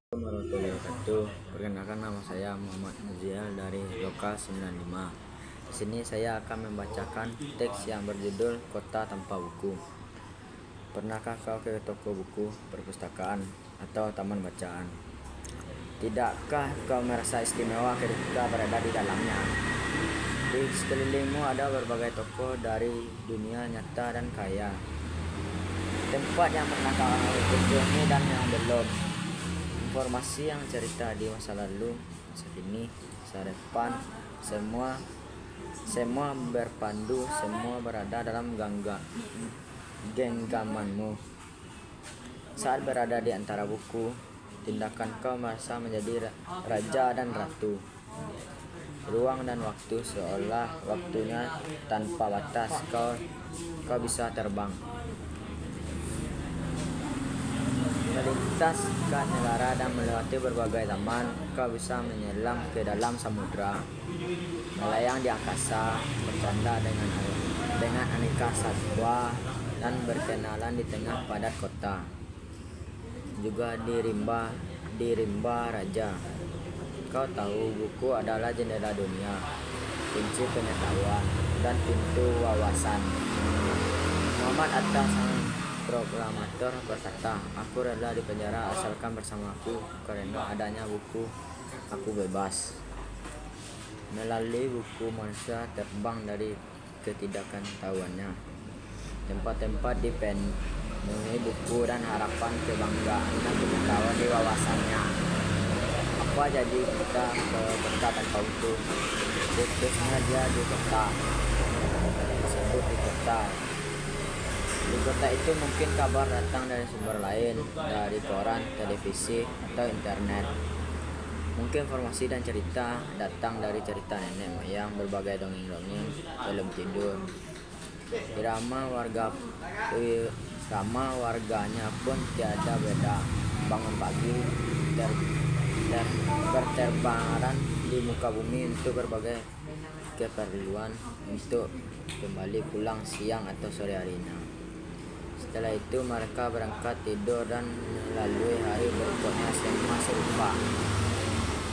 Warahmatullahi wabarakatuh. Perkenalkan, nama saya Muhammad Muzial dari Lokal 95. Di sini saya akan membacakan teks yang berjudul Kota Tanpa Buku. Pernahkah kau ke toko buku, perpustakaan, atau taman bacaan? Tidakkah kau merasa istimewa ketika berada di dalamnya? Di sekelilingmu ada berbagai toko dari dunia nyata dan kaya. Tempat yang pernah kau kunjungi dan yang belum. Informasi yang cerita di masa lalu, masa kini, masa depan, semua berpandu, semua berada dalam genggamanmu. Saat berada di antara buku, tindakan kau merasa menjadi raja dan ratu. Ruang dan waktu seolah waktunya tanpa batas, kau bisa terbang. Melintaskan negara dan melewati berbagai zaman, kau bisa menyelam ke dalam samudra, melayang di angkasa, bercanda dengan aneka satwa, dan berkenalan di tengah padat kota. Juga di rimba raja. Kau tahu buku adalah jendela dunia, kunci pengetahuan, dan pintu wawasan. Muhammad Atta, sang proklamator, berkata, "Aku rela di penjara asalkan bersamaku, karena adanya buku aku bebas." Melalui buku manusia terbang dari ketidaktahuannya. Tempat-tempat dipenuhi buku dan harapan kebanggaan dan pengetahuan di wawasannya. Apa jadi kita ke kota tanpa buku? Khususnya dia di kota, disebut di kota. Di kota itu mungkin kabar datang dari sumber lain, dari koran, televisi, atau internet. Mungkin informasi dan cerita datang dari cerita nenek moyang, berbagai dongeng-dongeng sebelum tidur. Irama warganya pun tiada beda. Bangun pagi, berterbangan di muka bumi untuk berbagai keperluan, untuk kembali pulang siang atau sore harinya. Setelah itu mereka berangkat tidur dan melalui hari berikutnya semua serupa.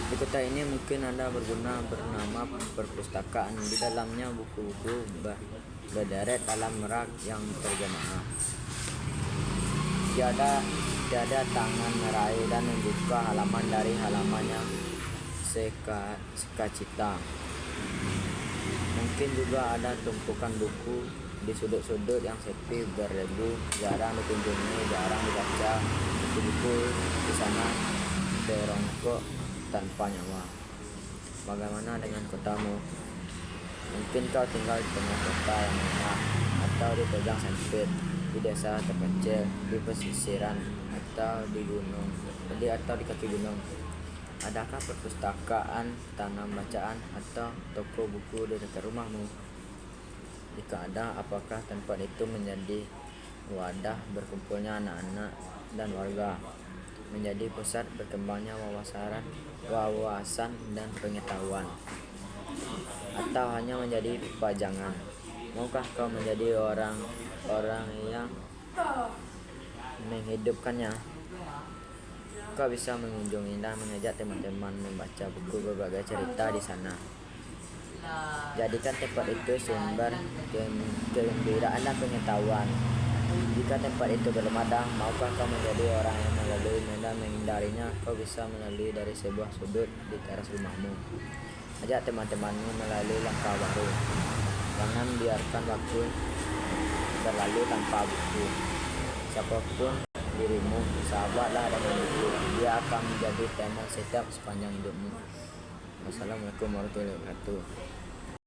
Di kota ini mungkin ada bernama perpustakaan. Di dalamnya buku-buku berderet dalam rak yang terjemaah. Tiada tangan meraih dan membuka halaman dari halamannya sekacita. Mungkin juga ada tumpukan buku di sudut-sudut yang sepi berdebu, jarang dikunjungi, jarang dibaca. Buku-buku di sana berongkok tanpa nyawa. Bagaimana dengan kotamu? Mungkin kau tinggal di tengah kota yang mewah, atau di pedang sempit, di desa terpencil, di pesisiran, atau di kaki gunung. Adakah perpustakaan, taman bacaan, atau toko buku di dekat rumahmu? Jika ada, apakah tempat itu menjadi wadah berkumpulnya anak-anak dan warga, menjadi pusat berkembangnya wawasan dan pengetahuan, atau hanya menjadi pajangan? Maukah kau menjadi orang yang menghidupkannya? Kau bisa mengunjungi dan mengajak teman-teman membaca buku berbagai cerita di sana. Jadikan tempat itu sumber kegembiraan dan pengetahuan. Jika tempat itu belum ada, maukah kau menjadi orang yang melalui dan menghindarinya? Kau bisa melalui dari sebuah sudut di teras rumahmu. Ajak teman-temanmu melalui langkah baru. Jangan biarkan waktu berlalu tanpa buku. Siapapun dirimu, sahabatlah dengan buku. Dia akan menjadi teman setiap sepanjang hidupmu. Wassalamualaikum warahmatullahi wabarakatuh.